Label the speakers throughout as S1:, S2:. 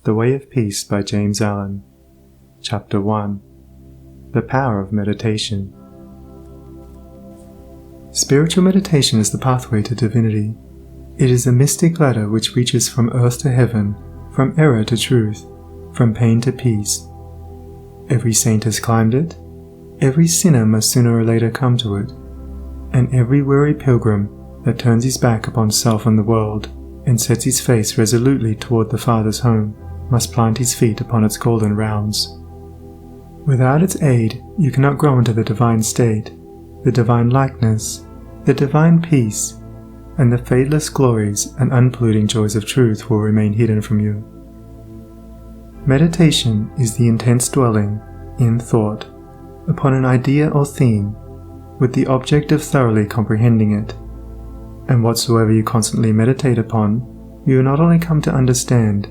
S1: The Way of Peace by James Allen. Chapter 1. The Power of Meditation. Spiritual meditation is the pathway to divinity. It is a mystic ladder which reaches from earth to heaven, from error to truth, from pain to peace. Every saint has climbed it, every sinner must sooner or later come to it, and every weary pilgrim that turns his back upon self and the world, and sets his face resolutely toward the Father's home, must plant his feet upon its golden rounds. Without its aid, you cannot grow into the divine state, the divine likeness, the divine peace, and the fadeless glories and unpolluting joys of truth will remain hidden from you. Meditation is the intense dwelling, in thought, upon an idea or theme, with the object of thoroughly comprehending it. And whatsoever you constantly meditate upon, you will not only come to understand,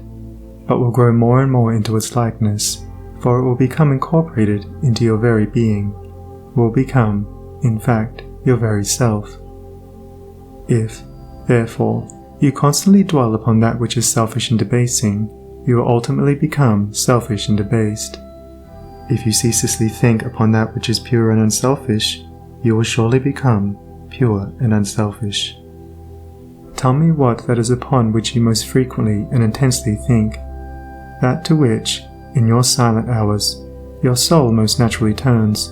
S1: but will grow more and more into its likeness, for it will become incorporated into your very being, will become, in fact, your very self. If, therefore, you constantly dwell upon that which is selfish and debasing, you will ultimately become selfish and debased. If you ceaselessly think upon that which is pure and unselfish, you will surely become pure and unselfish. Tell me what that is upon which you most frequently and intensely think, that to which, in your silent hours, your soul most naturally turns,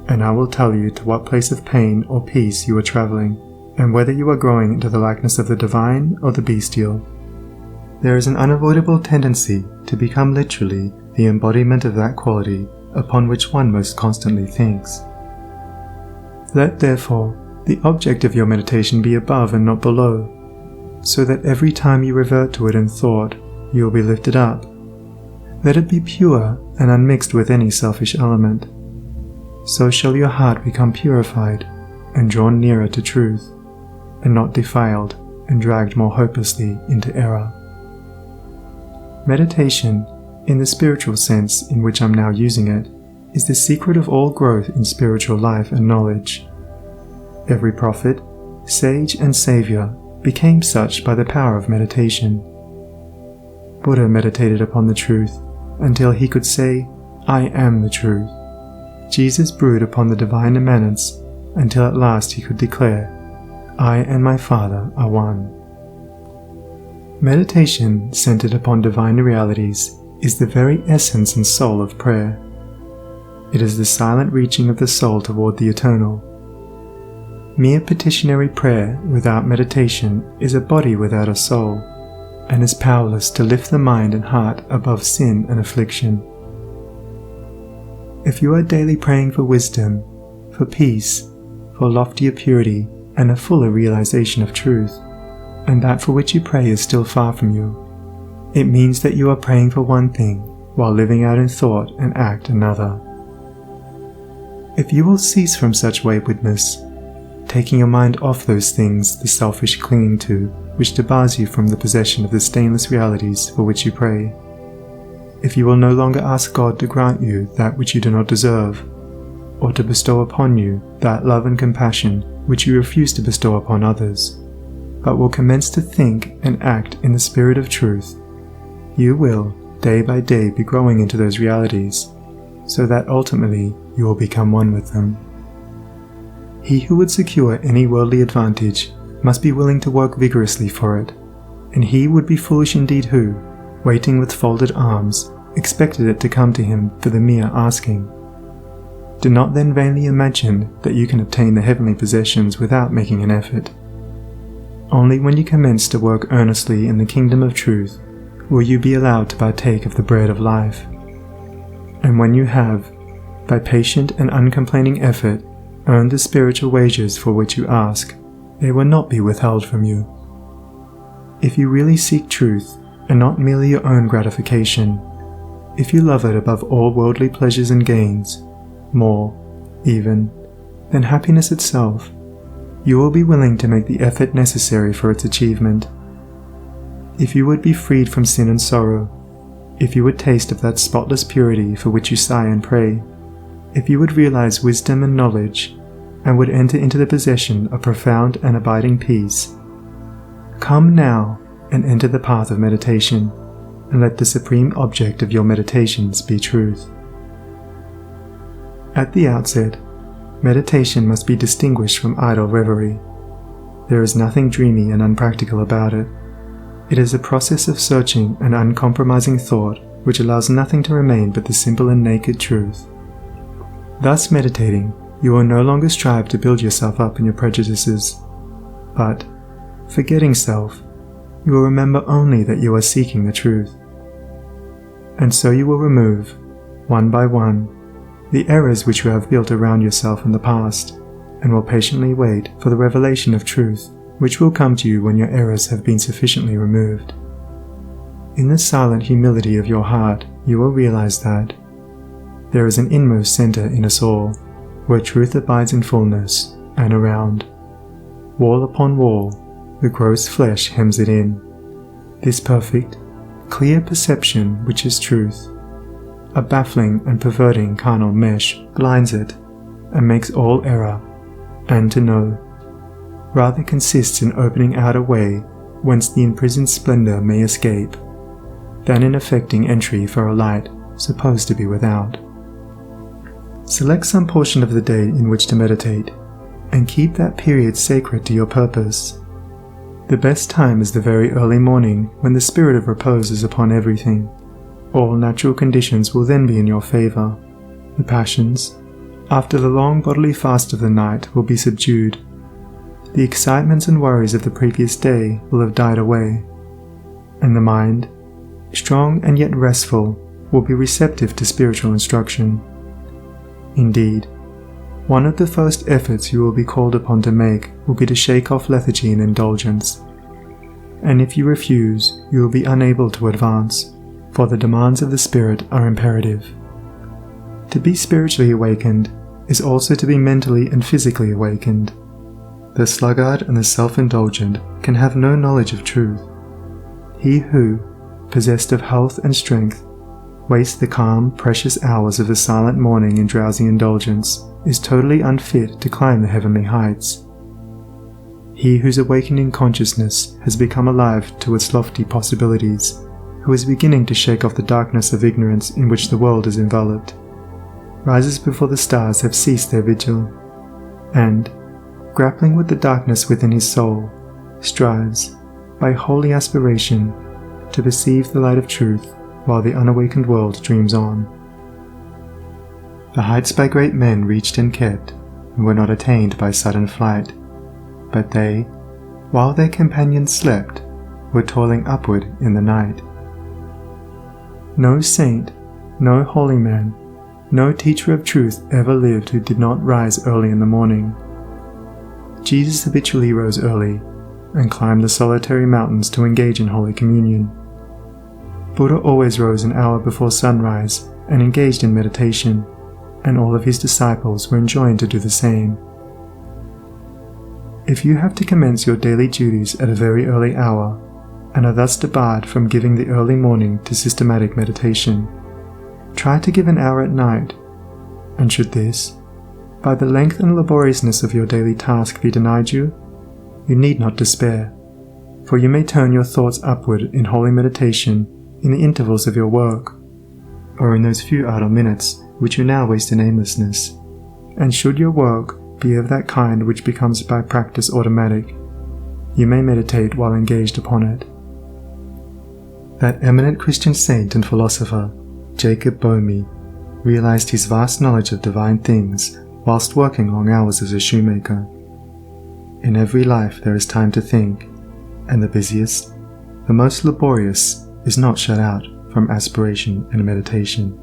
S1: and I will tell you to what place of pain or peace you are traveling, and whether you are growing into the likeness of the divine or the bestial. There is an unavoidable tendency to become literally the embodiment of that quality upon which one most constantly thinks. Let therefore the object of your meditation be above and not below, so that every time you revert to it in thought, you will be lifted up. Let it be pure and unmixed with any selfish element. So shall your heart become purified and drawn nearer to truth, and not defiled and dragged more hopelessly into error. Meditation, in the spiritual sense in which I'm now using it, is the secret of all growth in spiritual life and knowledge. Every prophet, sage and savior became such by the power of meditation. Buddha meditated upon the truth until he could say, "I am the truth." Jesus brooded upon the divine immanence until at last he could declare, "I and my Father are one." Meditation centered upon divine realities is the very essence and soul of prayer. It is the silent reaching of the soul toward the eternal. Mere petitionary prayer without meditation is a body without a soul, and is powerless to lift the mind and heart above sin and affliction. If you are daily praying for wisdom, for peace, for loftier purity, and a fuller realization of truth, and that for which you pray is still far from you, it means that you are praying for one thing while living out in thought and act another. If you will cease from such waywardness, taking your mind off those things the selfish clinging to, which debars you from the possession of the stainless realities for which you pray, if you will no longer ask God to grant you that which you do not deserve, or to bestow upon you that love and compassion which you refuse to bestow upon others, but will commence to think and act in the spirit of truth, you will, day by day, be growing into those realities, so that ultimately you will become one with them. He who would secure any worldly advantage must be willing to work vigorously for it, and he would be foolish indeed who, waiting with folded arms, expected it to come to him for the mere asking. Do not then vainly imagine that you can obtain the heavenly possessions without making an effort. Only when you commence to work earnestly in the kingdom of truth will you be allowed to partake of the bread of life. And when you have, by patient and uncomplaining effort, earned the spiritual wages for which you ask, they will not be withheld from you. If you really seek truth, and not merely your own gratification, if you love it above all worldly pleasures and gains, more, even, than happiness itself, you will be willing to make the effort necessary for its achievement. If you would be freed from sin and sorrow, if you would taste of that spotless purity for which you sigh and pray, if you would realize wisdom and knowledge, and would enter into the possession of profound and abiding peace, come now and enter the path of meditation, and let the supreme object of your meditations be truth. At the outset, meditation must be distinguished from idle reverie. There is nothing dreamy and unpractical about it. It is a process of searching and uncompromising thought which allows nothing to remain but the simple and naked truth. Thus meditating, you will no longer strive to build yourself up in your prejudices, but, forgetting self, you will remember only that you are seeking the truth. And so you will remove, one by one, the errors which you have built around yourself in the past, and will patiently wait for the revelation of truth, which will come to you when your errors have been sufficiently removed. In the silent humility of your heart, you will realize that there is an inmost center in us all, where truth abides in fullness, and around, wall upon wall, the gross flesh hems it in. This perfect, clear perception which is truth, a baffling and perverting carnal mesh blinds it, and makes all error, and to know, rather consists in opening out a way whence the imprisoned splendor may escape, than in effecting entry for a light supposed to be without. Select some portion of the day in which to meditate, and keep that period sacred to your purpose. The best time is the very early morning, when the spirit of repose is upon everything. All natural conditions will then be in your favor. The passions, after the long bodily fast of the night, will be subdued. The excitements and worries of the previous day will have died away, and the mind, strong and yet restful, will be receptive to spiritual instruction. Indeed, one of the first efforts you will be called upon to make will be to shake off lethargy and indulgence. And if you refuse, you will be unable to advance, for the demands of the Spirit are imperative. To be spiritually awakened is also to be mentally and physically awakened. The sluggard and the self-indulgent can have no knowledge of truth. He who, possessed of health and strength, wastes the calm, precious hours of the silent morning in drowsy indulgence, is totally unfit to climb the heavenly heights. He whose awakening consciousness has become alive to its lofty possibilities, who is beginning to shake off the darkness of ignorance in which the world is enveloped, rises before the stars have ceased their vigil, and, grappling with the darkness within his soul, strives, by holy aspiration, to perceive the light of truth while the unawakened world dreams on. The heights by great men reached and kept, and were not attained by sudden flight, but they, while their companions slept, were toiling upward in the night. No saint, no holy man, no teacher of truth ever lived who did not rise early in the morning. Jesus habitually rose early, and climbed the solitary mountains to engage in Holy Communion. Buddha always rose an hour before sunrise and engaged in meditation, and all of his disciples were enjoined to do the same. If you have to commence your daily duties at a very early hour, and are thus debarred from giving the early morning to systematic meditation, try to give an hour at night, and should this, by the length and laboriousness of your daily task, be denied you, you need not despair, for you may turn your thoughts upward in holy meditation in the intervals of your work, or in those few idle minutes which you now waste in aimlessness, and should your work be of that kind which becomes by practice automatic, you may meditate while engaged upon it. That eminent Christian saint and philosopher, Jacob Boehme, realized his vast knowledge of divine things whilst working long hours as a shoemaker. In every life there is time to think, and the busiest, the most laborious, is not shut out from aspiration and meditation.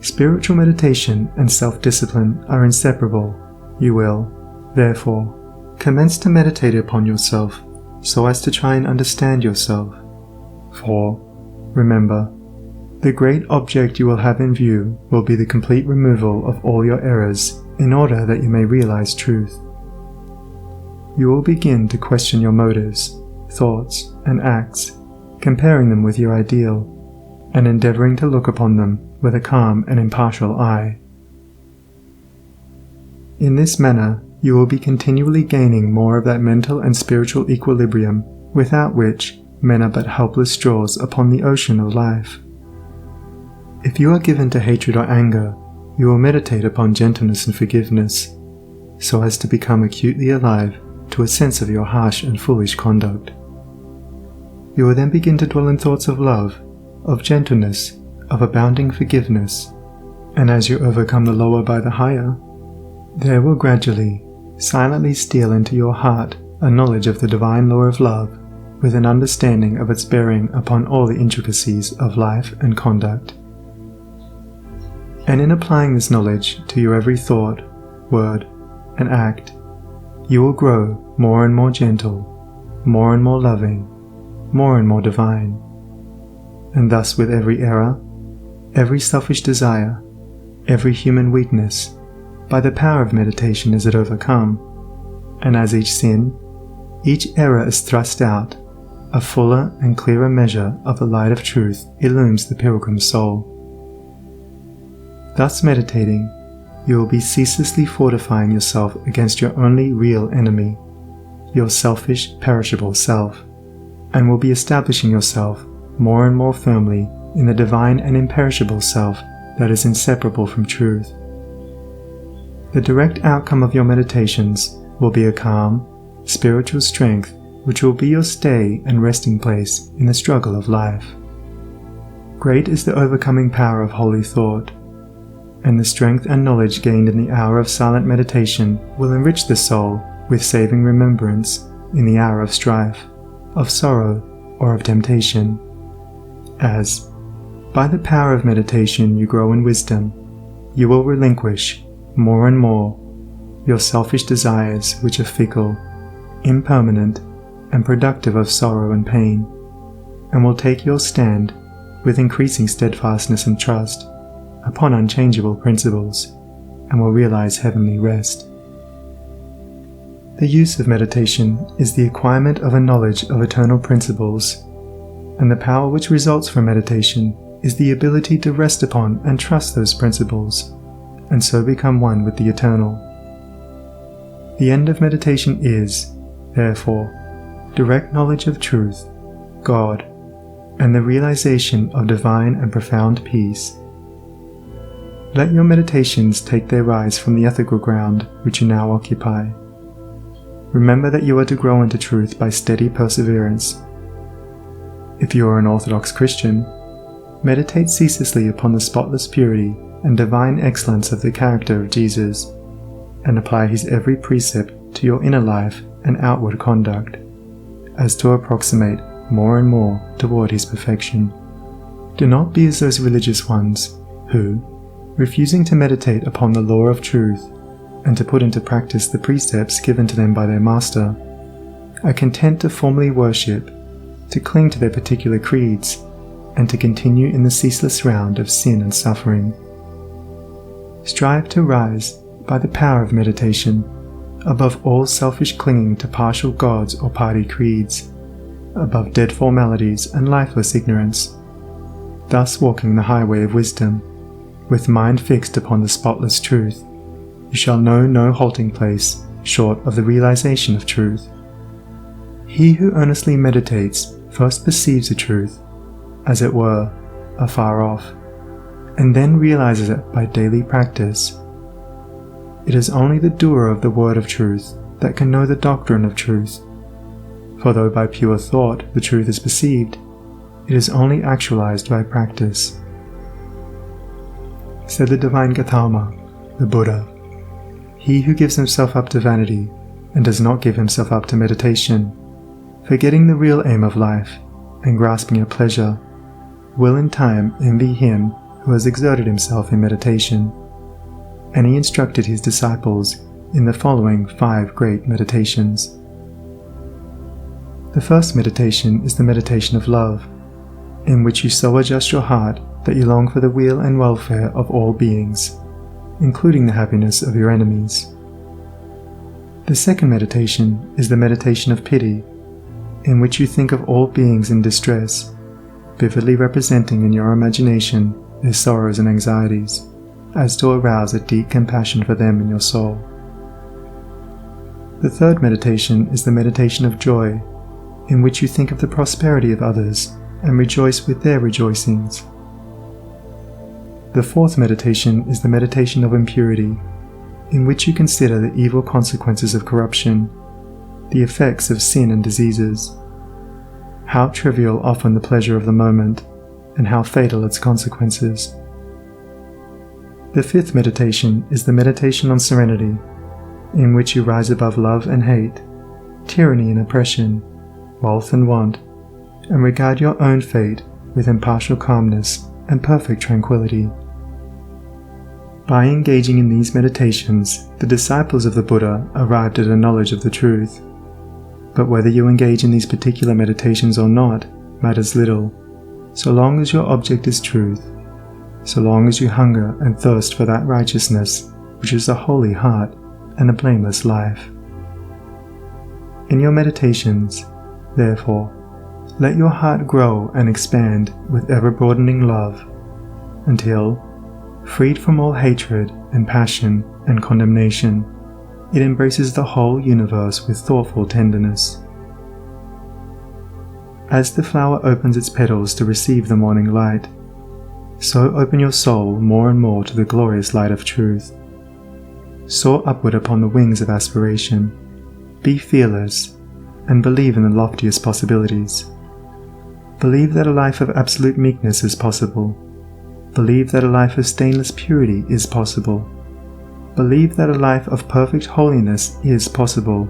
S1: Spiritual meditation and self-discipline are inseparable. You will, therefore, commence to meditate upon yourself so as to try and understand yourself. For, remember, the great object you will have in view will be the complete removal of all your errors in order that you may realize truth. You will begin to question your motives, thoughts, and acts, comparing them with your ideal, and endeavoring to look upon them with a calm and impartial eye. In this manner, you will be continually gaining more of that mental and spiritual equilibrium without which, men are but helpless straws upon the ocean of life. If you are given to hatred or anger, you will meditate upon gentleness and forgiveness, so as to become acutely alive to a sense of your harsh and foolish conduct. You will then begin to dwell in thoughts of love, of gentleness, of abounding forgiveness, and as you overcome the lower by the higher, there will gradually, silently steal into your heart a knowledge of the divine law of love, with an understanding of its bearing upon all the intricacies of life and conduct. And in applying this knowledge to your every thought, word, and act, you will grow more and more gentle, more and more loving, more and more divine. And thus with every error, every selfish desire, every human weakness, by the power of meditation is it overcome, and as each sin, each error is thrust out, a fuller and clearer measure of the light of truth illumes the pilgrim's soul. Thus meditating, you will be ceaselessly fortifying yourself against your only real enemy, your selfish, perishable self, and will be establishing yourself more and more firmly in the divine and imperishable self that is inseparable from truth. The direct outcome of your meditations will be a calm, spiritual strength which will be your stay and resting place in the struggle of life. Great is the overcoming power of holy thought, and the strength and knowledge gained in the hour of silent meditation will enrich the soul with saving remembrance in the hour of strife, of sorrow, or of temptation, as, by the power of meditation you grow in wisdom, you will relinquish, more and more, your selfish desires which are fickle, impermanent, and productive of sorrow and pain, and will take your stand, with increasing steadfastness and trust, upon unchangeable principles, and will realize heavenly rest. The use of meditation is the acquirement of a knowledge of eternal principles, and the power which results from meditation is the ability to rest upon and trust those principles, and so become one with the eternal. The end of meditation is, therefore, direct knowledge of truth, God, and the realization of divine and profound peace. Let your meditations take their rise from the ethical ground which you now occupy. Remember that you are to grow into truth by steady perseverance. If you are an Orthodox Christian, meditate ceaselessly upon the spotless purity and divine excellence of the character of Jesus, and apply his every precept to your inner life and outward conduct, as to approximate more and more toward his perfection. Do not be as those religious ones who, refusing to meditate upon the law of truth and to put into practice the precepts given to them by their master, are content to formally worship, to cling to their particular creeds, and to continue in the ceaseless round of sin and suffering. Strive to rise, by the power of meditation, above all selfish clinging to partial gods or party creeds, above dead formalities and lifeless ignorance, thus walking the highway of wisdom, with mind fixed upon the spotless truth. You shall know no halting place short of the realization of truth. He who earnestly meditates first perceives the truth, as it were, afar off, and then realizes it by daily practice. It is only the doer of the word of truth that can know the doctrine of truth, for though by pure thought the truth is perceived, it is only actualized by practice. Said the divine Gautama, the Buddha, "He who gives himself up to vanity and does not give himself up to meditation, forgetting the real aim of life and grasping at pleasure, will in time envy him who has exerted himself in meditation." And he instructed his disciples in the following 5 great meditations. The first meditation is the meditation of love, in which you so adjust your heart that you long for the weal and welfare of all beings, including the happiness of your enemies. The second meditation is the meditation of pity, in which you think of all beings in distress, vividly representing in your imagination their sorrows and anxieties, as to arouse a deep compassion for them in your soul. The third meditation is the meditation of joy, in which you think of the prosperity of others and rejoice with their rejoicings. The fourth meditation is the meditation of impurity, in which you consider the evil consequences of corruption, the effects of sin and diseases, how trivial often the pleasure of the moment, and how fatal its consequences. The fifth meditation is the meditation on serenity, in which you rise above love and hate, tyranny and oppression, wealth and want, and regard your own fate with impartial calmness and perfect tranquility. By engaging in these meditations, the disciples of the Buddha arrived at a knowledge of the truth. But whether you engage in these particular meditations or not matters little, so long as your object is truth, so long as you hunger and thirst for that righteousness which is a holy heart and a blameless life. In your meditations, therefore, let your heart grow and expand with ever-broadening love, until, freed from all hatred and passion and condemnation, it embraces the whole universe with thoughtful tenderness. As the flower opens its petals to receive the morning light, so open your soul more and more to the glorious light of truth. Soar upward upon the wings of aspiration, be fearless, and believe in the loftiest possibilities. Believe that a life of absolute meekness is possible. Believe that a life of stainless purity is possible. Believe that a life of perfect holiness is possible.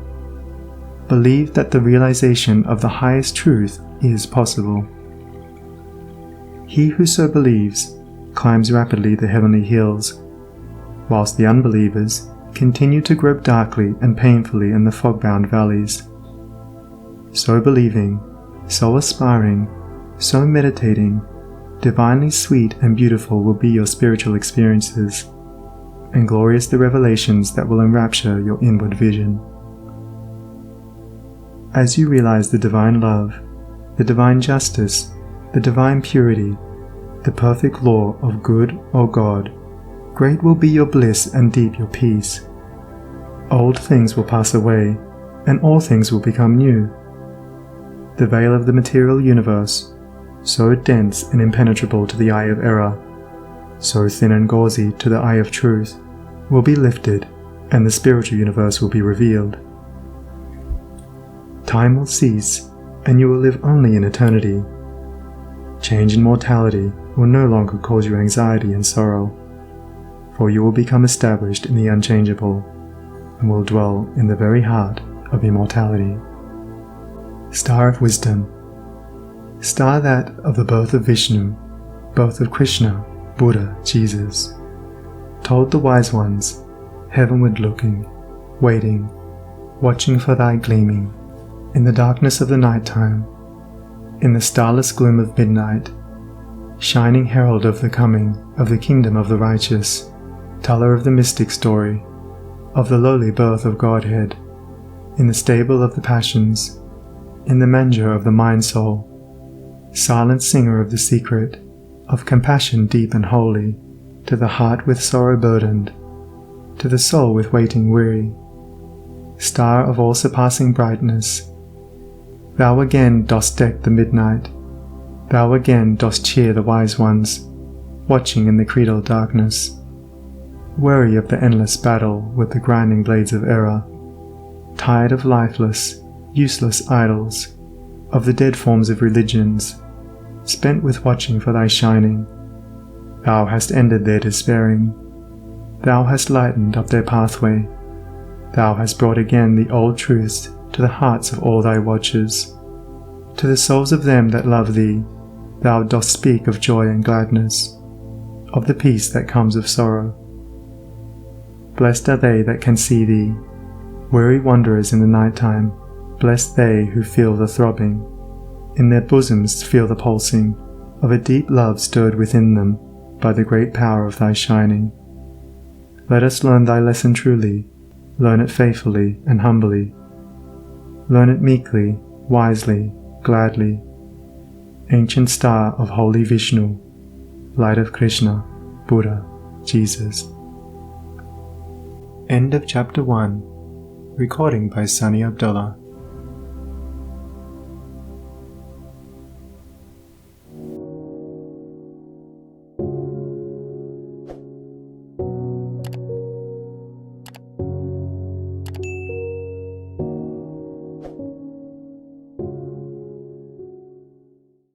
S1: Believe that the realization of the highest truth is possible. He who so believes climbs rapidly the heavenly hills, whilst the unbelievers continue to grope darkly and painfully in the fog-bound valleys. So believing, so aspiring, so meditating, divinely sweet and beautiful will be your spiritual experiences, and glorious the revelations that will enrapture your inward vision. As you realize the divine love, the divine justice, the divine purity, the perfect law of good or God, great will be your bliss and deep your peace. Old things will pass away, and all things will become new. The veil of the material universe, so dense and impenetrable to the eye of error, so thin and gauzy to the eye of truth, will be lifted, and the spiritual universe will be revealed. Time will cease, and you will live only in eternity. Change and mortality will no longer cause you anxiety and sorrow, for you will become established in the unchangeable, and will dwell in the very heart of immortality. Star of Wisdom, star that of the birth of Vishnu, birth of Krishna, Buddha, Jesus, told the wise ones, heavenward looking, waiting, watching for thy gleaming, in the darkness of the night time, in the starless gloom of midnight, shining herald of the coming of the kingdom of the righteous, teller of the mystic story, of the lowly birth of Godhead, in the stable of the passions, in the manger of the mind-soul, silent singer of the secret, of compassion deep and holy, to the heart with sorrow burdened, to the soul with waiting weary, star of all-surpassing brightness, thou again dost deck the midnight, thou again dost cheer the wise ones, watching in the creedal darkness, weary of the endless battle with the grinding blades of error, tired of lifeless, useless idols, of the dead forms of religions, spent with watching for thy shining. Thou hast ended their despairing. Thou hast lightened up their pathway. Thou hast brought again the old truths to the hearts of all thy watchers. To the souls of them that love thee, thou dost speak of joy and gladness, of the peace that comes of sorrow. Blessed are they that can see thee, weary wanderers in the night time. Blessed they who feel the throbbing, in their bosoms feel the pulsing, of a deep love stirred within them by the great power of thy shining. Let us learn thy lesson truly, learn it faithfully and humbly. Learn it meekly, wisely, gladly. Ancient star of holy Vishnu, light of Krishna, Buddha, Jesus. End of Chapter 1. Recording by Sonnie Abdalla.